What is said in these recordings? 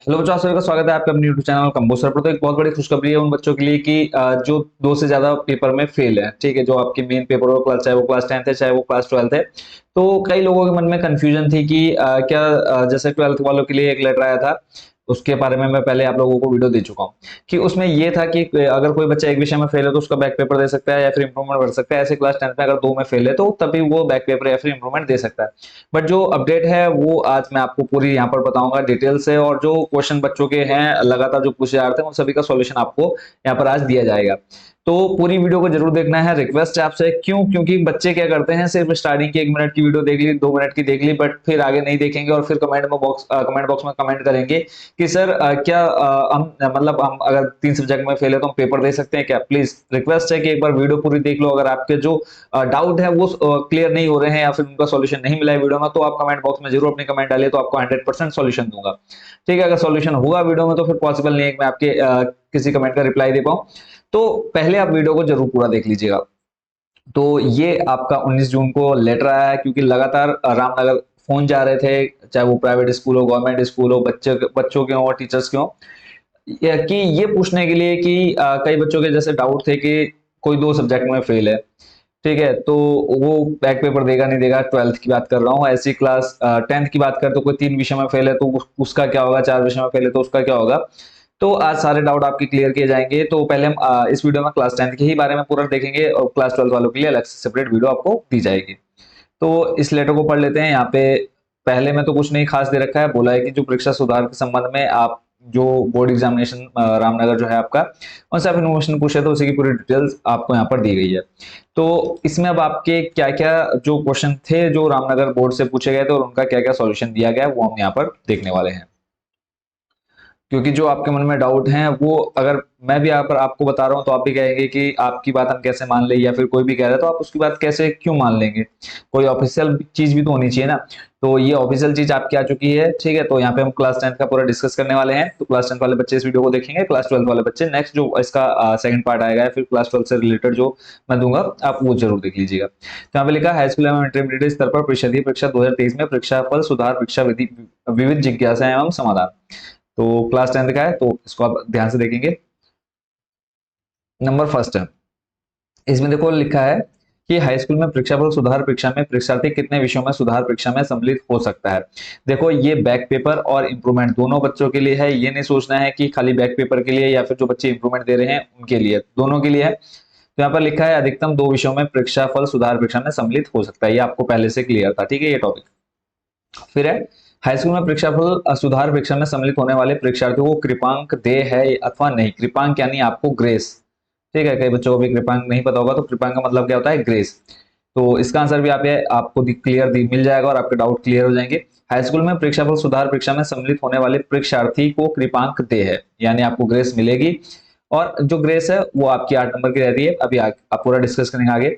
Hello बच्चों, आप सभी का स्वागत है आपके अपने यूट्यूब चैनल कंबोसर पर। तो एक बहुत बड़ी खुशखबरी है उन बच्चों के लिए कि जो दो से ज्यादा पेपर में फेल है। ठीक है, जो आपकी मेन पेपर हो क्लास, चाहे वो क्लास 10th है चाहे वो क्लास 12th है। तो कई लोगों के मन में कंफ्यूजन थी कि क्या जैसे 12th वालों के लिए एक लेटर आया था, उसके बारे में मैं पहले आप लोगों को वीडियो दे चुका हूँ कि उसमें ये था कि अगर कोई बच्चा एक विषय में फेल है तो उसका बैक पेपर दे सकता है या फिर इंप्रूवमेंट भर सकता है। ऐसे क्लास 10th में अगर दो में फेल है तो तभी वो बैक पेपर या फिर इंप्रूवमेंट दे सकता है। बट जो अपडेट है वो आज मैं आपको पूरी यहाँ पर बताऊंगा डिटेल से, और जो क्वेश्चन बच्चों के हैं लगातार जो पूछे जा रहे थे उन सभी का सॉल्यूशन आपको यहाँ पर आज दिया जाएगा। तो पूरी वीडियो को जरूर देखना है, रिक्वेस्ट है आपसे। क्यों? क्योंकि बच्चे क्या करते हैं, सिर्फ स्टार्टिंग की 1 मिनट की वीडियो देख ली, 2 मिनट की देख ली, बट फिर आगे नहीं देखेंगे और फिर कमेंट बॉक्स में कमेंट करेंगे कि सर क्या हम मतलब हम अगर 3 सब्जेक्ट में फेल है तो हम पेपर दे सकते हैं क्या? प्लीज रिक्वेस्ट है कि एक बार वीडियो पूरी देख लो। अगर आपके जो डाउट है वो क्लियर नहीं हो रहे हैं या फिर उनका सॉल्यूशन नहीं मिला है वीडियो में, तो आप कमेंट बॉक्स में जरूर अपनी कमेंट डालिए, तो आपको 100% सॉल्यूशन दूंगा। ठीक है, अगर सॉल्यूशन हुआ वीडियो में तो फिर पॉसिबल नहीं है कि मैं आपके किसी कमेंट का रिप्लाई दे पाऊं। तो पहले आप वीडियो को जरूर पूरा देख लीजिएगा। तो ये आपका 19 जून को लेटर आया है, क्योंकि लगातार रामनगर फोन जा रहे थे, चाहे वो प्राइवेट स्कूल हो, गवर्नमेंट स्कूल हो, बच्चों के हो, टीचर्स के हो, कि ये पूछने के लिए कि कई बच्चों के जैसे डाउट थे कि कोई दो सब्जेक्ट में फेल है। ठीक है, तो वो बैक पेपर देगा नहीं देगा? 12th की बात कर रहा हूँ। ऐसी क्लास 10th की बात कर तो कोई 3 विषय में फेल है तो उसका क्या होगा? 4 विषय में फेल है तो उसका क्या होगा? तो आज सारे डाउट आपके क्लियर किए जाएंगे। तो पहले हम इस वीडियो में क्लास 10th के ही बारे में पूरा देखेंगे, और क्लास 12th वालों के लिए अलग से सेपरेट वीडियो आपको दी जाएगी। तो इस लेटर को पढ़ लेते हैं। यहाँ पे पहले में तो कुछ नहीं खास दे रखा है, बोला है कि जो परीक्षा सुधार के संबंध में आप जो बोर्ड एग्जामिनेशन रामनगर जो है आपका, उनसे आप इन्फॉर्मेशन पूछे तो उसी की पूरी डिटेल्स आपको यहाँ पर दी गई है। तो इसमें अब आपके क्या क्या जो क्वेश्चन थे जो रामनगर बोर्ड से पूछे गए थे और उनका क्या क्या सॉल्यूशन दिया गया वो हम यहाँ पर देखने वाले हैं। क्योंकि जो आपके मन में डाउट हैं वो अगर मैं भी यहाँ पर आपको बता रहा हूँ तो आप भी कहेंगे कि आपकी बात हम कैसे मान ले, या फिर कोई भी कह रहा है तो आप उसकी बात कैसे क्यों मान लेंगे? कोई ऑफिशियल चीज भी तो होनी चाहिए ना। तो ये ऑफिशियल चीज आपकी आ चुकी है। ठीक है, तो यहाँ पे हम क्लास 10th का पूरा डिस्कस करने वाले हैं। तो क्लास 10th वाले बच्चे इस वीडियो को देखेंगे, क्लास 12th वाले बच्चे नेक्स्ट जो इसका सेकंड पार्ट आएगा या फिर क्लास 12 से रिलेटेड जो मैं दूंगा आप वो जरूर देख लीजिएगा। तो यहाँ पे लिखा हाई स्कूल एवं इंटरमीडिएट स्तर पर परिषदीय परीक्षा 2023 में परीक्षा फल सुधार परीक्षा विधि विविध जिज्ञासा एवं समाधान। तो क्लास 10th का है तो इसको आप ध्यान से देखेंगे। नंबर फर्स्ट है, इसमें देखो लिखा है कि हाई स्कूल में परीक्षा फल सुधार परीक्षा में परीक्षार्थी कितने विषयों में सुधार परीक्षा में सम्मिलित हो सकता है? देखो ये बैक पेपर और इंप्रूवमेंट दोनों बच्चों के लिए है। ये नहीं सोचना है कि खाली बैक पेपर के लिए या फिर जो बच्चे इंप्रूवमेंट दे रहे हैं उनके लिए, दोनों के लिए है। तो यहाँ पर लिखा है अधिकतम 2 विषयों में परीक्षा फल सुधार परीक्षा में सम्मिलित हो सकता है। ये आपको पहले से क्लियर था। ठीक है, ये टॉपिक। फिर है हाई स्कूल में परीक्षाफल सुधार परीक्षा में सम्मिलित होने वाले परीक्षार्थियों को कृपांक दे है अथवा नहीं? कृपांक यानी आपको ग्रेस। ठीक है, कई बच्चों को भी कृपांक नहीं पता होगा, तो कृपांक का मतलब क्या होता है? ग्रेस। तो इसका आंसर भी आपको क्लियर मिल जाएगा और आपके डाउट क्लियर हो जाएंगे। हाई स्कूल में परीक्षाफल सुधार परीक्षा में सम्मिलित होने वाले परीक्षार्थी को कृपांक दे है, यानी आपको ग्रेस मिलेगी। और जो ग्रेस है वो आपकी 8 नंबर की रहती है। अभी आप पूरा डिस्कस करेंगे आगे।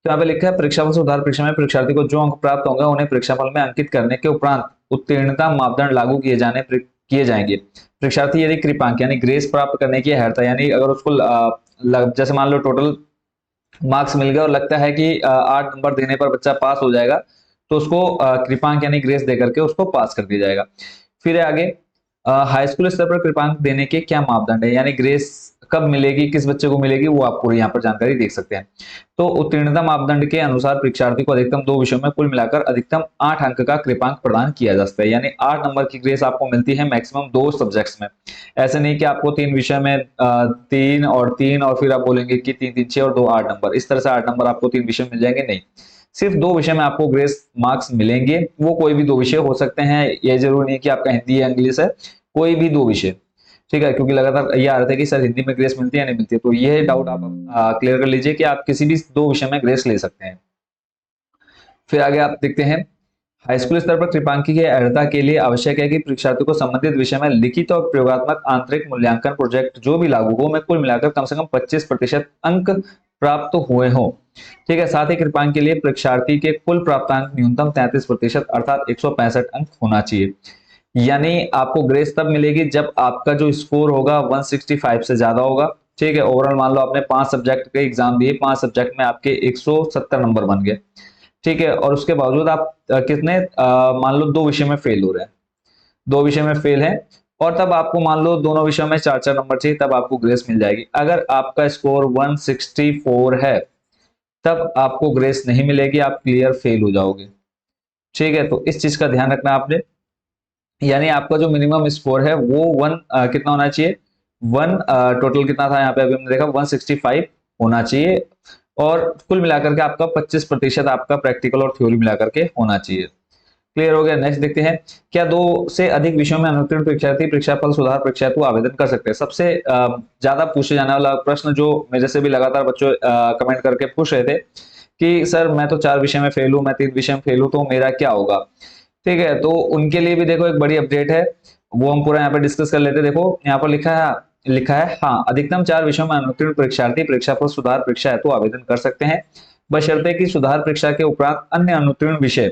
तो यहाँ पे लिखा है परीक्षाफल सुधार परीक्षा में परीक्षार्थी को जो अंक प्राप्त होंगे उन्हें परीक्षाफल में अंकित करने के उपरांत उत्तीर्णता मापदंड लागू किए जाएंगे। परीक्षार्थी यदि कृपांक यानी ग्रेस प्राप्त करने की अर्हता, यानी अगर उसको जैसे मान लो टोटल मार्क्स मिल गए और लगता है कि 8 नंबर देने पर बच्चा पास हो जाएगा, तो उसको कृपांक यानी ग्रेस दे करके उसको पास कर दिया जाएगा। फिर है आगे, हाई स्कूल स्तर पर कृपांक देने के क्या मापदंड है, यानी ग्रेस कब मिलेगी, किस बच्चे को मिलेगी, वो आप पूरी यहाँ पर जानकारी देख सकते हैं। तो उत्तीर्णता मापदंड के अनुसार परीक्षार्थी को अधिकतम 2 विषयों में कुल मिलाकर अधिकतम 8 अंक का कृपांक प्रदान किया जा सकता है, यानी 8 नंबर की ग्रेस आपको मिलती है मैक्सिमम 2 सब्जेक्ट्स में। ऐसे नहीं कि आपको 3 विषय में 3 और फिर आप बोलेंगे कि 3 3 6 और 2 8 नंबर, इस तरह से 8 नंबर आपको 3 विषय मिल जाएंगे, नहीं। सिर्फ 2 विषय में आपको ग्रेस मार्क्स मिलेंगे। वो कोई भी 2 विषय हो सकते हैं, ये जरूरी नहीं कि आपका हिंदी या इंग्लिश है, कोई भी 2 विषय। ठीक है, क्योंकि लगातार ये आ रहे थे कि सर हिंदी में ग्रेस मिलती है नहीं मिलती है, तो ये डाउट आप क्लियर कर लीजिए कि आप किसी भी 2 विषय में ग्रेस ले सकते हैं। फिर आगे आप देखते हैं, हाई स्कूल स्तर पर कृपांकी की अर्हता के लिए आवश्यक है कि परीक्षार्थी को संबंधित विषय में लिखित और प्रयोगात्मक आंतरिक मूल्यांकन प्रोजेक्ट जो भी लागू हो में कुल मिलाकर कम से कम 25% अंक प्राप्त हुए हो। ठीक है, साथ ही कृपांक के लिए परीक्षार्थी के कुल प्राप्तांक न्यूनतम 33% अर्थात 165 अंक होना चाहिए। यानी आपको ग्रेस तब मिलेगी जब आपका जो स्कोर होगा 165 से ज्यादा होगा। ठीक है, ओवरऑल मान लो आपने 5 सब्जेक्ट के एग्जाम दिए, 5 सब्जेक्ट में आपके 170 नंबर बन गए। ठीक है, और उसके बावजूद आप कितने मान लो 2 विषय में फेल हो रहे हैं, 2 विषय में फेल है, और तब आपको मान लो दोनों विषयों में 4-4 नंबर चाहिए, तब आपको ग्रेस मिल जाएगी। अगर आपका स्कोर 164 है तब आपको ग्रेस नहीं मिलेगी, आप क्लियर फेल हो जाओगे। ठीक है, तो इस चीज का ध्यान रखना आपने। यानी आपका जो मिनिमम स्कोर है वो कितना होना चाहिए, वन टोटल कितना था यहाँ पे अभी हमने देखा 165 होना चाहिए। और कुल मिलाकर के आपका 25% आपका प्रैक्टिकल और थ्योरी मिलाकर के होना चाहिए। क्लियर हो गया। नेक्स्ट देखते हैं, क्या दो से अधिक विषयों में अनुत्तीर्ण परीक्षार्थी परीक्षाफल सुधार परीक्षा हेतु आवेदन कर सकते हैं? सबसे ज्यादा पूछे जाने वाला प्रश्न जो मेरे से भी लगातार बच्चों कमेंट करके पूछ रहे थे कि सर मैं तो 4 विषय में फेल हूं, मैं 3 विषय में फेल हूं, तो मेरा क्या होगा? ठीक है, तो उनके लिए भी देखो एक बड़ी अपडेट है, वो हम पूरा यहाँ पे डिस्कस कर लेते हैं। देखो यहाँ पर लिखा है हाँ, अधिकतम 4 विषयों में अनुत्तीर्ण परीक्षार्थी परीक्षाफल सुधार परीक्षा हेतु आवेदन कर सकते हैं, बशर्ते कि सुधार परीक्षा के उपरांत अन्य अनुत्तीर्ण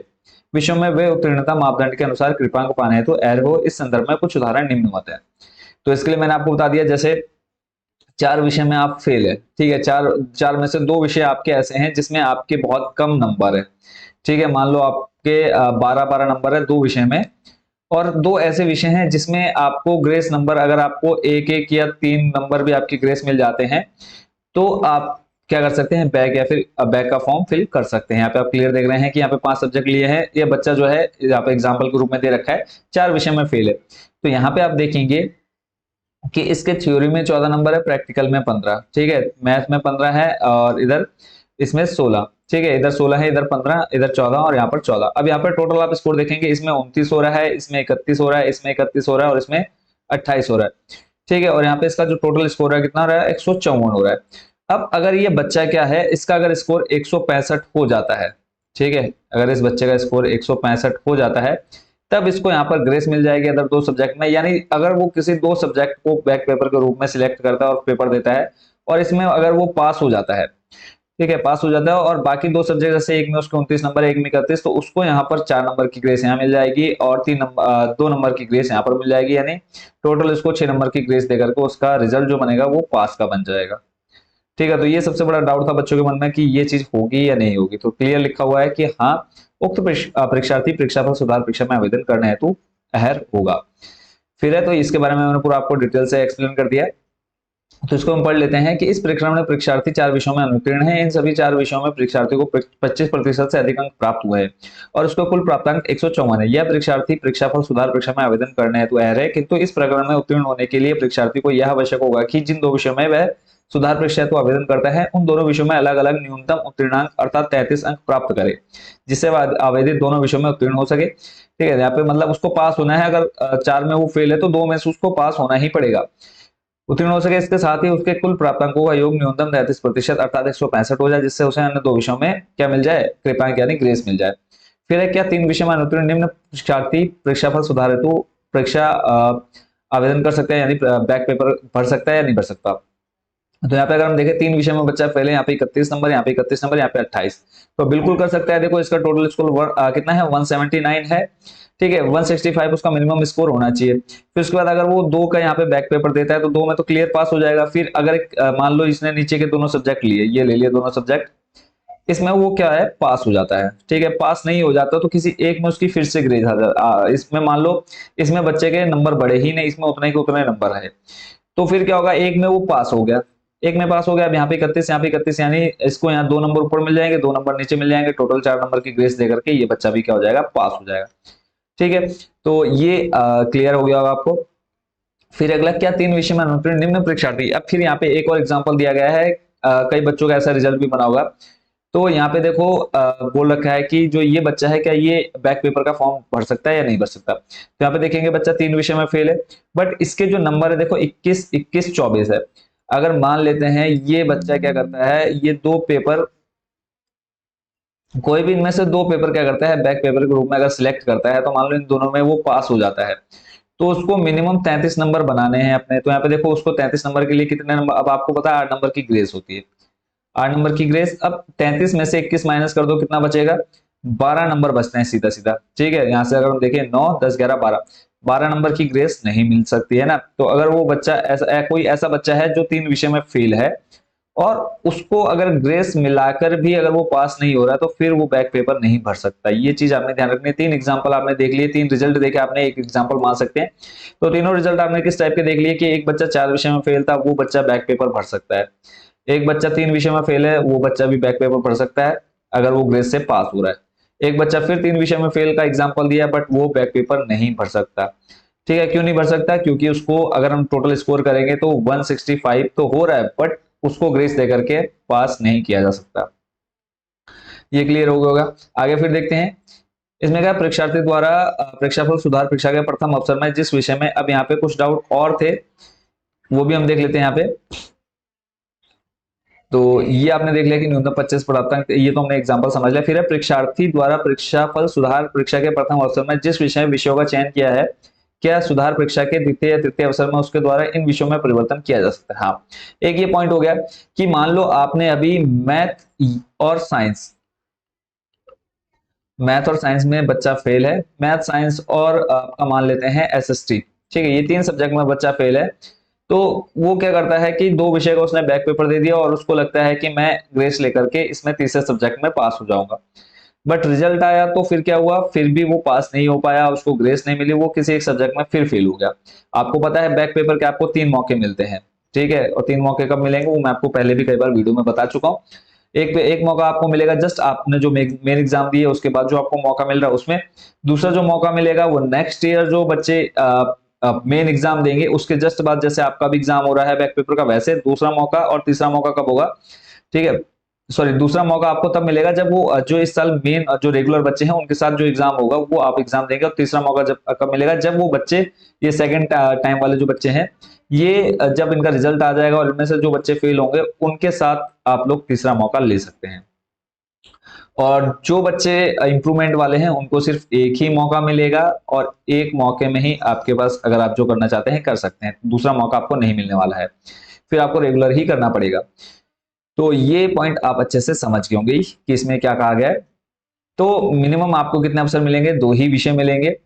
विषयों में वे उत्तीर्णता मापदंड के अनुसार कृपांक पाने हेतु अर्ह हो। इस संदर्भ में कुछ उदाहरण निम्नवत है। तो इसके लिए मैंने आपको बता दिया, जैसे 4 विषय में आप फेल है, ठीक है, चार में से 2 विषय आपके ऐसे हैं जिसमें आपके बहुत कम नंबर है। ठीक है, मान लो आपके 12-12 नंबर है 2 विषय में, और 2 ऐसे विषय हैं जिसमें आपको ग्रेस नंबर, अगर आपको 1-1 या 3 नंबर भी आपकी ग्रेस मिल जाते हैं तो आप क्या कर सकते हैं, बैक या फिर बैक का फॉर्म फिल कर सकते हैं। यहाँ पे आप क्लियर देख रहे हैं कि यहाँ पे 5 सब्जेक्ट लिए हैं, ये बच्चा जो है यहाँ पे एग्जाम्पल के रूप में दे रखा है 4 विषय में फेल है। तो यहाँ पे आप देखेंगे कि इसके थ्योरी में 14 नंबर है, प्रैक्टिकल में 15, ठीक है, मैथ में 15 है, और इधर इसमें 16, ठीक है, इधर 16 है, इधर 15, इधर 14 और यहाँ पर 14। अब यहाँ पर टोटल आप स्कोर देखेंगे, इसमें 29 हो रहा है, इसमें 31 हो रहा है, इसमें 31 हो रहा है और इसमें 28 हो रहा है। ठीक है, और यहाँ पे इसका जो टोटल स्कोर है कितना हो रहा है, 154 हो रहा है। अब अगर ये बच्चा क्या है, इसका अगर स्कोर 165 हो जाता है, ठीक है, अगर इस बच्चे का स्कोर 165 हो जाता है तब इसको यहाँ पर ग्रेस मिल जाएगी अदर 2 सब्जेक्ट में। यानी अगर वो किसी 2 सब्जेक्ट को बैक पेपर के रूप में सिलेक्ट करता है और पेपर देता है, और इसमें अगर वो पास हो जाता है, ठीक है, पास हो जाता है, और बाकी 2 सब्जेक्ट जैसे एक में उसके 29 नंबर, एक में 31, तो उसको यहाँ पर 4 नंबर की ग्रेस यहाँ मिल जाएगी और 2 नंबर की ग्रेस यहाँ पर मिल जाएगी। यानी टोटल इसको 6 नंबर की ग्रेस देकर के उसका रिजल्ट जो बनेगा वो पास का बन जाएगा। ठीक है, तो ये सबसे बड़ा डाउट था बच्चों के मन में कि ये चीज होगी या नहीं होगी। तो क्लियर लिखा हुआ है कि हाँ, उक्त परीक्षार्थी परीक्षाफल सुधार परीक्षा में आवेदन करने हेतु अहर होगा। फिर है, तो इसके बारे में मैंने पूरा आपको डिटेल से एक्सप्लेन कर दिया है। तो इसको हम पढ़ लेते हैं कि इस परीक्षा में परीक्षार्थी 4 विषयों में अनुत्तीर्ण है। इन सभी 4 विषयों में परीक्षार्थी को 25% से अधिक अंक प्राप्त हुए हैं और उसका कुल प्राप्तांक 154 है। यह परीक्षार्थी परीक्षाफल सुधार परीक्षा में आवेदन करने हेतु अर्ह है, किंतु इस प्रकरण में उत्तीर्ण होने के लिए परीक्षार्थी को यह आवश्यक होगा कि जिन 2 विषयों में वह सुधार परीक्षा हेतु आवेदन करता है उन दोनों विषयों में अलग अलग न्यूनतम उत्तीर्णांक अर्थात 33 अंक प्राप्त करे, जिससे आवेदित दोनों विषयों में उत्तीर्ण हो सके। ठीक है, यहाँ पे मतलब उसको पास होना है, अगर 4 में वो फेल है तो 2 में से उसको पास होना ही पड़ेगा, उत्तीर्ण हो सके। इसके साथ ही उसके कुल प्राप्तांकों का योग न्यूनतम 33% अर्थात 165 हो जाए, जिससे उसे अन्य 2 विषयों में क्या मिल जाए, कृपांक यानी ग्रेस मिल जाए। फिर है, क्या 3 विषय में अनुत्तीर्ण निम्न परीक्षार्थी परीक्षाफल सुधार हेतु परीक्षा आवेदन कर सकते हैं, यानी बैक पेपर भर सकता है या नहीं भर सकता? तो यहाँ पे अगर हम देखें 3 विषय में बच्चा पहले यहाँ पे 31 नंबर, यहाँ पे 31 नंबर, यहाँ पे 28, तो बिल्कुल कर सकता है। देखो इसका टोटल स्कोर कितना है, 179 है। ठीक है, 165 उसका मिनिमम स्कोर होना चाहिए। फिर उसके बाद अगर वो 2 का यहाँ पे बैक पेपर देता है तो 2 में तो क्लियर पास हो जाएगा। फिर अगर मान लो इसने नीचे के दोनों सब्जेक्ट लिए, ये ले लिए दोनों सब्जेक्ट, इसमें वो क्या है, पास हो जाता है। ठीक है, पास नहीं हो जाता तो किसी एक में उसकी फिर से ग्रेड आ जाता, इसमें मान लो इसमें बच्चे के नंबर बढ़े ही नहीं, इसमें उतने के उतने नंबर है, तो फिर क्या होगा, एक में वो पास हो गया, एक में पास हो गया, अब यहाँ पे 31, यहाँ पे 31, यानी इसको यहाँ 2 नंबर ऊपर मिल जाएंगे, 2 नंबर नीचे मिल जाएंगे, टोटल 4 नंबर की ग्रेस देकर के ये बच्चा भी क्या हो जाएगा, पास हो जाएगा। ठीक है, तो ये क्लियर हो गया होगा आपको। फिर अगला, क्या 3 विषय में अनुत्तीर्ण निम्न परीक्षार्थी, अब फिर यहाँ पे एक और एग्जाम्पल दिया गया है, कई बच्चों का ऐसा रिजल्ट भी बना होगा। तो यहाँ पे देखो बोल रखा है कि जो ये बच्चा है क्या ये बैक पेपर का फॉर्म भर सकता है या नहीं भर सकता। तो यहाँ पे देखेंगे बच्चा 3 विषय में फेल है, बट इसके जो नंबर है देखो 21, 21, 24 है। अगर मान लेते हैं ये बच्चा क्या करता है, ये 2 पेपर, कोई भी इनमें से 2 पेपर क्या करता है, बैक पेपर के रूप में अगर सिलेक्ट करता है, तो मान लो इन दोनों में वो पास हो जाता है, तो उसको मिनिमम 33 नंबर बनाने हैं अपने। तो यहाँ पे देखो उसको 33 नंबर के लिए कितने नंबर, अब आपको पता है 8 नंबर की ग्रेस होती है, 8 नंबर की ग्रेस। अब 33 में से 21 माइनस कर दो, कितना बचेगा, 12 नंबर बचते हैं सीधा सीधा। ठीक है, यहाँ से अगर हम देखें 9, 10, 11, 12, 12 नंबर की ग्रेस नहीं मिल सकती है ना। तो अगर वो बच्चा ऐसा कोई ऐसा बच्चा है जो 3 विषय में फेल है और उसको अगर ग्रेस मिलाकर भी अगर वो पास नहीं हो रहा है तो फिर वो बैक पेपर नहीं भर सकता। ये चीज आपने ध्यान रखनी है। 3 एग्जांपल आपने देख लिए, 3 रिजल्ट देखे आपने, एक एग्जांपल मान सकते हैं। तो तीनों रिजल्ट आपने किस टाइप के देख लिए कि एक बच्चा 4 विषय में फेल था, वो बच्चा बैक पेपर भर सकता है। एक बच्चा 3 विषय में फेल है, वो बच्चा भी बैक पेपर भर सकता है अगर वो ग्रेस से पास हो रहा है। एक बच्चा फिर 3 विषय में फेल का एग्जाम्पल दिया बट वो बैक पेपर नहीं भर सकता। ठीक है, क्यों नहीं भर सकता? क्योंकि उसको अगर हम टोटल स्कोर करेंगे तो 165 तो हो रहा है बट उसको ग्रेस देकर के पास नहीं किया जा सकता। ये क्लियर हो गया होगा। आगे फिर देखते हैं। इसमें क्या, परीक्षार्थी द्वारा परीक्षाफल सुधार परीक्षा के प्रथम अवसर में जिस विषय में, अब यहाँ पे कुछ डाउट और थे वो भी हम देख लेते हैं यहाँ पे। तो ये आपने देख लिया कि न्यूनतम 25 प्राप्तांक, ये तो हमने एग्जांपल समझ लिया। फिर है परीक्षार्थी द्वारा परीक्षाफल सुधार परीक्षा के प्रथम अवसर में जिस विषयों का चयन किया है, क्या सुधार परीक्षा के द्वितीय या तृतीय अवसर में उसके द्वारा इन विषयों में परिवर्तन किया जा सकता है? हाँ, एक ये पॉइंट हो गया कि मान लो आपने अभी मैथ और साइंस में बच्चा फेल है, मैथ साइंस और आपका मान लेते हैं एसएसटी, ठीक है, ये 3 सब्जेक्ट में बच्चा फेल है। तो वो क्या करता है कि 2 विषय का उसने बैक पेपर दे दिया और उसको लगता है कि मैं ग्रेस लेकर के इसमें तीसरे सब्जेक्ट में पास हो जाऊंगा। बट रिजल्ट आया तो फिर क्या हुआ, फिर भी वो पास नहीं हो पाया, उसको ग्रेस नहीं मिली, वो किसी एक सब्जेक्ट में फिर फेल हो गया। आपको पता है बैक पेपर के आपको 3 मौके मिलते हैं, ठीक है, और 3 मौके कब मिलेंगे वो मैं आपको पहले भी कई बार वीडियो में बता चुका हूँ। एक मौका आपको मिलेगा जस्ट आपने जो मेन एग्जाम दिए उसके बाद जो आपको मौका मिल रहा है उसमें। दूसरा जो मौका मिलेगा वो नेक्स्ट ईयर जो बच्चे मेन एग्जाम देंगे उसके जस्ट बाद, जैसे आपका भी एग्जाम हो रहा है बैक पेपर का, वैसे दूसरा मौका। और तीसरा मौका कब होगा, ठीक है, सॉरी, दूसरा मौका आपको तब मिलेगा जब वो जो इस साल मेन जो रेगुलर बच्चे हैं उनके साथ जो एग्जाम होगा वो आप एग्जाम देंगे। और तीसरा मौका जब कब मिलेगा, जब वो बच्चे, ये सेकंड टाइम वाले जो बच्चे हैं, ये जब इनका रिजल्ट आ जाएगा और इनमें से जो बच्चे फेल होंगे उनके साथ आप लोग तीसरा मौका ले सकते हैं। और जो बच्चे इंप्रूवमेंट वाले हैं उनको सिर्फ एक ही मौका मिलेगा और एक मौके में ही आपके पास, अगर आप जो करना चाहते हैं कर सकते हैं, दूसरा मौका आपको नहीं मिलने वाला है, फिर आपको रेगुलर ही करना पड़ेगा। तो ये पॉइंट आप अच्छे से समझ गए होंगे कि इसमें क्या कहा गया है। तो मिनिमम आपको कितने अवसर मिलेंगे, 2 ही विषय मिलेंगे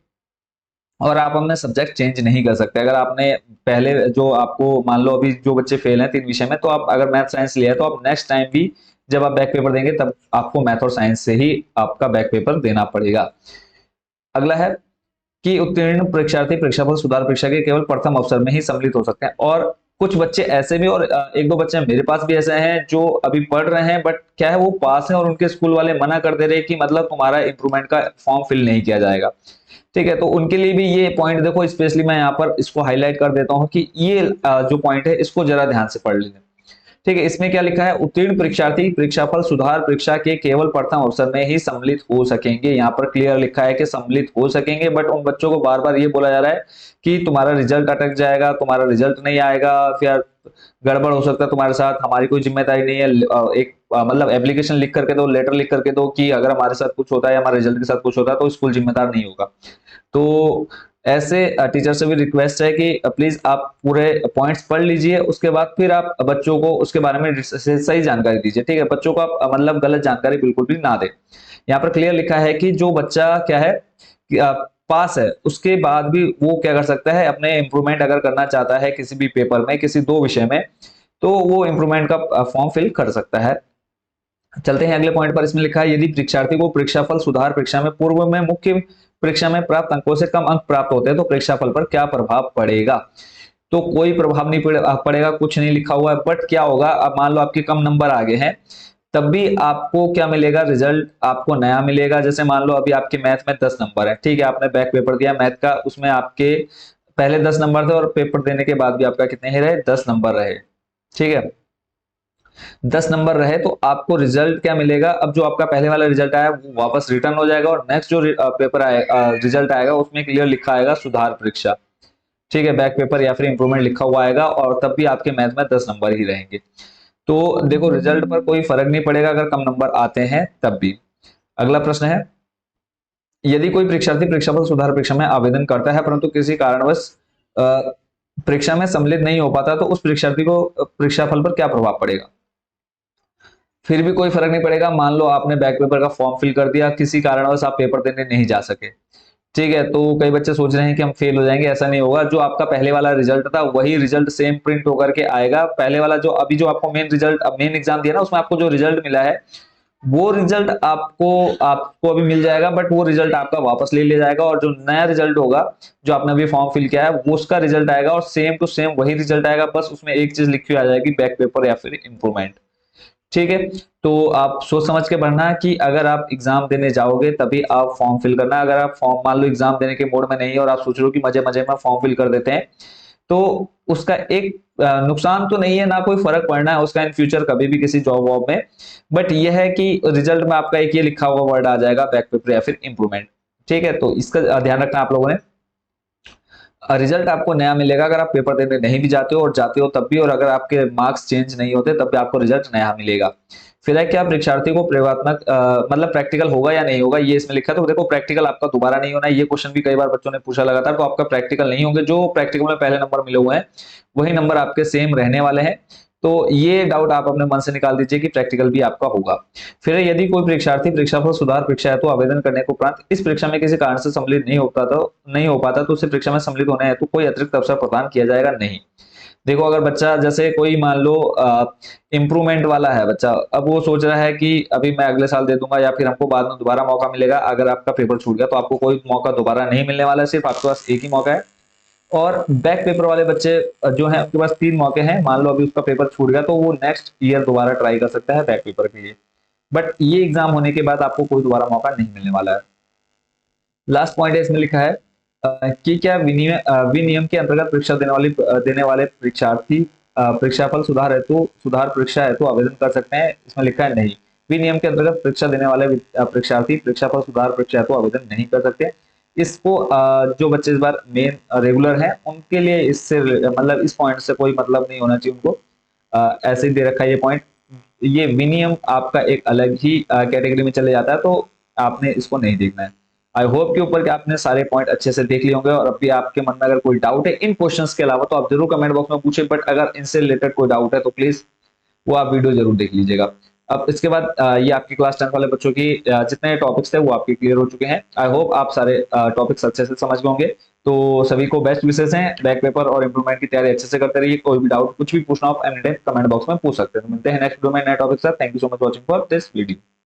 और आप अपने सब्जेक्ट चेंज नहीं कर सकते। अगर आपने पहले जो आपको मान लो अभी जो बच्चे फेल हैं 3 विषय में, तो आप अगर मैथ साइंस लिया है तो आप नेक्स्ट टाइम भी जब आप बैक पेपर देंगे तब आपको मैथ और साइंस से ही आपका बैक पेपर देना पड़ेगा। अगला है कि उत्तीर्ण परीक्षार्थी परीक्षाफल सुधार परीक्षा के केवल प्रथम अवसर में ही सम्मिलित हो सकते हैं। और कुछ बच्चे ऐसे भी, और एक दो बच्चे मेरे पास भी ऐसे हैं जो अभी पढ़ रहे हैं बट क्या है वो पास हैं और उनके स्कूल वाले मना कर दे रहे हैं कि मतलब तुम्हारा इंप्रूवमेंट का फॉर्म फिल नहीं किया जाएगा। ठीक है, तो उनके लिए भी ये पॉइंट देखो, स्पेशली मैं यहाँ पर इसको हाईलाइट कर देता हूँ कि ये जो पॉइंट है इसको जरा ध्यान से पढ़ लीजिए। ठीक है, इसमें क्या लिखा है, उत्तीर्ण परीक्षार्थी परीक्षाफल सुधार परीक्षा के केवल प्रथम अवसर में ही सम्मिलित हो सकेंगे। यहाँ पर क्लियर लिखा है कि सम्मिलित हो सकेंगे, बट उन बच्चों को बार बार ये बोला जा रहा है कि तुम्हारा रिजल्ट अटक जाएगा, तुम्हारा रिजल्ट नहीं आएगा, फिर गड़बड़ हो सकता है तुम्हारे साथ, हमारी कोई जिम्मेदारी नहीं है। एक मतलब एप्लीकेशन लिख करके दो, लेटर लिख करके दो कि अगर हमारे साथ कुछ होता है, हमारे रिजल्ट के साथ कुछ होता है तो स्कूल जिम्मेदार नहीं होगा। तो ऐसे टीचर से भी रिक्वेस्ट है कि प्लीज आप पूरे पॉइंट्स पढ़ लीजिए, उसके बाद फिर आप बच्चों को उसके बारे में सही जानकारी दीजिए। ठीक है, बच्चों को आप मतलब गलत जानकारी बिल्कुल भी ना दें। यहाँ पर क्लियर लिखा है कि जो बच्चा क्या है कि पास है उसके बाद भी वो क्या कर सकता है, अपने इंप्रूवमेंट अगर करना चाहता है किसी भी पेपर में, किसी 2 विषय में, तो वो इंप्रूवमेंट का फॉर्म फिल कर सकता है। चलते हैं अगले पॉइंट पर। इसमें लिखा है यदि परीक्षार्थी को परीक्षाफल सुधार परीक्षा में पूर्व में मुख्य परीक्षा में प्राप्त अंकों से कम अंक प्राप्त होते हैं तो परीक्षाफल पर क्या प्रभाव पड़ेगा? तो कोई प्रभाव नहीं पड़ेगा, कुछ नहीं लिखा हुआ है। बट क्या होगा, अब मान लो आपके कम नंबर आ गए हैं तब भी आपको क्या मिलेगा, रिजल्ट आपको नया मिलेगा। जैसे मान लो अभी आपके मैथ में 10 नंबर है, ठीक है, आपने बैक पेपर दिया मैथ का, उसमें आपके पहले 10 नंबर थे और पेपर देने के बाद भी आपका कितने ही रहे, 10 नंबर रहे। ठीक है, 10 नंबर रहे तो आपको रिजल्ट क्या मिलेगा, अब जो आपका पहले वाला रिजल्ट आया वो वापस रिटर्न हो जाएगा और नेक्स्ट जो पेपर आएगा, रिजल्ट आएगा उसमें क्लियर लिखा आएगा सुधार परीक्षा। ठीक है, बैक पेपर या फिर इंप्रूवमेंट लिखा हुआ आएगा और तब भी आपके मैथ में 10 नंबर ही रहेंगे। तो देखो रिजल्ट पर कोई फर्क नहीं पड़ेगा अगर कम नंबर आते हैं तब भी। अगला प्रश्न है, यदि कोई परीक्षार्थी परीक्षाफल सुधार परीक्षा में आवेदन करता है परंतु किसी कारणवश परीक्षा में सम्मिलित नहीं हो पाता तो उस परीक्षार्थी को परीक्षाफल पर क्या प्रभाव पड़ेगा? फिर भी कोई फर्क नहीं पड़ेगा। मान लो आपने बैक पेपर का फॉर्म फिल कर दिया, किसी कारणवश आप पेपर देने नहीं जा सके, ठीक है। तो कई बच्चे सोच रहे हैं कि हम फेल हो जाएंगे, ऐसा नहीं होगा। जो आपका पहले वाला रिजल्ट था वही रिजल्ट सेम प्रिंट होकर के आएगा। पहले वाला जो अभी जो आपको मेन रिजल्ट, मेन एग्जाम दिया ना, उसमें आपको जो रिजल्ट मिला है वो रिजल्ट आपको आपको अभी मिल जाएगा, बट वो रिजल्ट आपका वापस ले लिया जाएगा, और जो नया रिजल्ट होगा जो आपने अभी फॉर्म फिल किया है वो उसका रिजल्ट आएगा, और सेम टू सेम वही रिजल्ट आएगा, बस उसमें एक चीज लिखी हुई आ जाएगी, बैक पेपर या फिर इंप्रूवमेंट। ठीक है। तो आप सोच समझ के पढ़ना कि अगर आप एग्जाम देने जाओगे तभी आप फॉर्म फिल करना। अगर आप फॉर्म मान लो एग्जाम देने के मोड में नहीं है और आप सोच रहे हो कि मजे मजे में फॉर्म फिल कर देते हैं, तो उसका एक नुकसान तो नहीं है, ना कोई फर्क पड़ना है उसका इन फ्यूचर कभी भी किसी जॉब वॉब में। बट यह है कि रिजल्ट में आपका एक ये लिखा हुआ वर्ड आ जाएगा, बैक पेपर या फिर इंप्रूवमेंट। ठीक है। तो इसका ध्यान रखना आप लोगों ने। रिजल्ट आपको नया मिलेगा अगर आप पेपर देने नहीं भी जाते हो, और जाते हो तब भी, और अगर आपके मार्क्स चेंज नहीं होते तब भी आपको रिजल्ट नया मिलेगा। फिर है कि आप परीक्षार्थी को प्रयोगात्मक मतलब प्रैक्टिकल होगा या नहीं होगा, ये इसमें लिखा है। तो देखो प्रैक्टिकल आपका दोबारा नहीं होना है, ये क्वेश्चन भी कई बार बच्चों ने पूछा लगातार। तो आपका प्रैक्टिकल नहीं होंगे, जो प्रैक्टिकल में पहले नंबर मिले हुए हैं वही नंबर आपके सेम रहने वाले हैं। तो ये डाउट आप अपने मन से निकाल दीजिए कि प्रैक्टिकल भी आपका होगा। फिर यदि कोई परीक्षार्थी परीक्षाफल सुधार परीक्षा हेतु आवेदन करने के उपरांत इस परीक्षा में किसी कारण से सम्मिलित नहीं हो पाता तो उसे परीक्षा में सम्मिलित होने हेतु कोई अतिरिक्त अवसर प्रदान किया जाएगा नहीं। देखो अगर बच्चा जैसे कोई मान लो इम्प्रूवमेंट वाला है बच्चा, अब वो सोच रहा है कि अभी मैं अगले साल दे दूंगा या फिर हमको बाद में दोबारा मौका मिलेगा, अगर आपका पेपर छूट गया तो आपको कोई मौका दोबारा नहीं मिलने वाला है, सिर्फ आपके पास एक ही मौका है। और बैक पेपर वाले बच्चे जो हैं उनके पास 3 मौके हैं। मान लो अभी उसका पेपर छूट गया तो वो नेक्स्ट ईयर दोबारा ट्राई कर सकता है बैक पेपर के लिए, बट ये एग्जाम होने के बाद आपको कोई दोबारा मौका नहीं मिलने वाला है। लास्ट पॉइंट है इसमें लिखा है कि क्या विनियम के अंतर्गत परीक्षा देने वाले परीक्षार्थी परीक्षाफल सुधार परीक्षा हेतु आवेदन कर सकते हैं। इसमें लिखा है नहीं, विनियम के अंतर्गत परीक्षा देने वाले परीक्षार्थी परीक्षाफल सुधार परीक्षा हेतु आवेदन नहीं कर सकते। इसको जो बच्चे इस बार मेन रेगुलर हैं उनके लिए इससे मतलब इस पॉइंट से कोई मतलब नहीं होना चाहिए उनको। ऐसे ही दे रखा है ये पॉइंट। ये विनियम आपका एक अलग ही कैटेगरी में चले जाता है, तो आपने इसको नहीं देखना है। आई होप के ऊपर कि आपने सारे पॉइंट अच्छे से देख लिए होंगे, और अभी आपके मन में अगर कोई डाउट है इन क्वेश्चंस के अलावा तो आप जरूर कमेंट बॉक्स में पूछे, बट अगर इनसे रिलेटेड कोई डाउट है तो प्लीज वो आप वीडियो जरूर देख लीजिएगा। अब इसके बाद ये आपकी क्लास 10 वाले बच्चों की जितने टॉपिक्स थे वो आपके क्लियर हो चुके हैं। आई होप आप सारे टॉपिक्स अच्छे से समझ गए होंगे। तो सभी को बेस्ट विशेष हैं, बैक पेपर और इंप्रूवमेंट की तैयारी अच्छे से करते रहिए। कोई भी डाउट कुछ भी पूछना हो आप एनी टाइम कमेंट बॉक्स में पूछ सकते हैं। तो मिलते हैं नेक्स्ट वीडियो में नए टॉपिक के साथ। Thank you so much watching for this video.